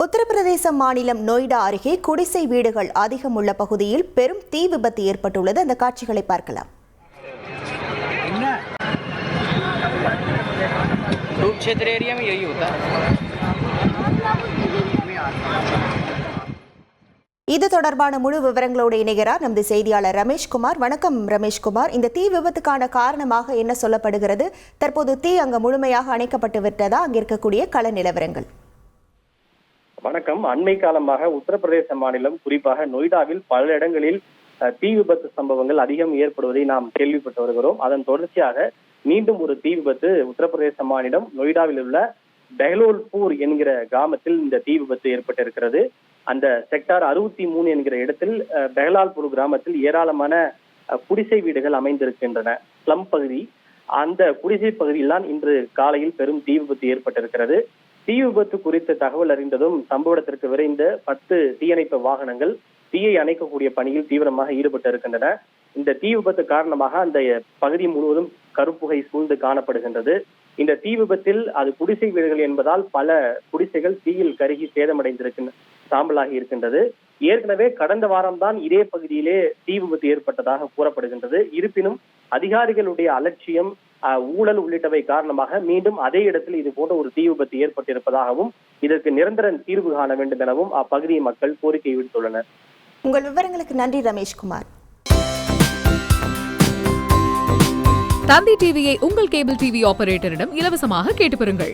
உத்தரப்பிரதேச மாநிலம் நொய்டா அருகே குடிசை வீடுகள் அதிகம் உள்ள பகுதியில் பெரும் தீ விபத்து ஏற்பட்டுள்ளது. அந்த காட்சிகளை பார்க்கலாம். இது தொடர்பான முழு விவரங்களோடு இணைகிறார் நமது செய்தியாளர் ரமேஷ்குமார். வணக்கம் ரமேஷ்குமார். இந்த தீ விபத்துக்கான காரணமாக என்ன சொல்லப்படுகிறது? தற்போது தீ அங்கு முழுமையாக அணைக்கப்பட்டு விட்டதா? அங்க இருக்கக்கூடிய கள நிலவரங்கள். வணக்கம். அண்மை காலமாக உத்தரப்பிரதேச மாநிலம், குறிப்பாக நொய்டாவில் பல இடங்களில் தீ விபத்து சம்பவங்கள் அதிகம் ஏற்படுவதை நாம் கேள்விப்பட்டு வருகிறோம். அதன் தொடர்ச்சியாக மீண்டும் ஒரு தீ விபத்து உத்தரப்பிரதேச மாநிலம் நொய்டாவில் உள்ள பெஹ்லோல்பூர் என்கிற கிராமத்தில் இந்த தீ விபத்து ஏற்பட்டிருக்கிறது. அந்த செக்டார் 63 என்கிற இடத்தில் பெஹ்லால்பூர் கிராமத்தில் ஏராளமான குடிசை வீடுகள் அமைந்திருக்கின்றன. ஸ்லம் பகுதி. அந்த குடிசை பகுதியில் தான் இன்று காலையில் பெரும் தீ விபத்து ஏற்பட்டிருக்கிறது. தீ விபத்து குறித்த தகவல் அறிந்ததும் சம்பவ இடத்திற்கு விரைந்த 10 தீயணைப்பு வாகனங்கள் தீயை அணைக்கக்கூடிய பணியில் தீவிரமாக ஈடுபட்டு இருக்கின்றன. இந்த தீ விபத்து காரணமாக அந்த பகுதி முழுவதும் கருப்புகை சூழ்ந்து காணப்படுகின்றது. இந்த தீ விபத்தில் அது குடிசை வீடுகள் என்பதால் பல குடிசைகள் தீயில் கருகி சேதமடைந்திருக்கின்றன, சாம்பலாகி இருக்கின்றது. ஏற்கனவே கடந்த வாரம்தான் இதே பகுதியிலே தீ விபத்து ஏற்பட்டதாக கூறப்படுகின்றது. இருப்பினும் அதிகாரிகளுடைய அலட்சியம், ஊழல் உள்ளிட்டவை காரணமாக மீண்டும் அதே இடத்தில் இது போன்ற ஒரு தீ விபத்து ஏற்பட்டிருப்பதாகவும் இதற்கு நிரந்தர தீர்வு காண வேண்டும் எனவும் அப்பகுதி மக்கள் கோரிக்கை விடுத்துள்ளனர். உங்கள் விவரங்களுக்கு நன்றி ரமேஷ்குமார். தந்தி டிவியை உங்கள் கேபிள் டிவி ஆபரேட்டரிடம் இலவசமாக கேட்டு பெறுங்கள்.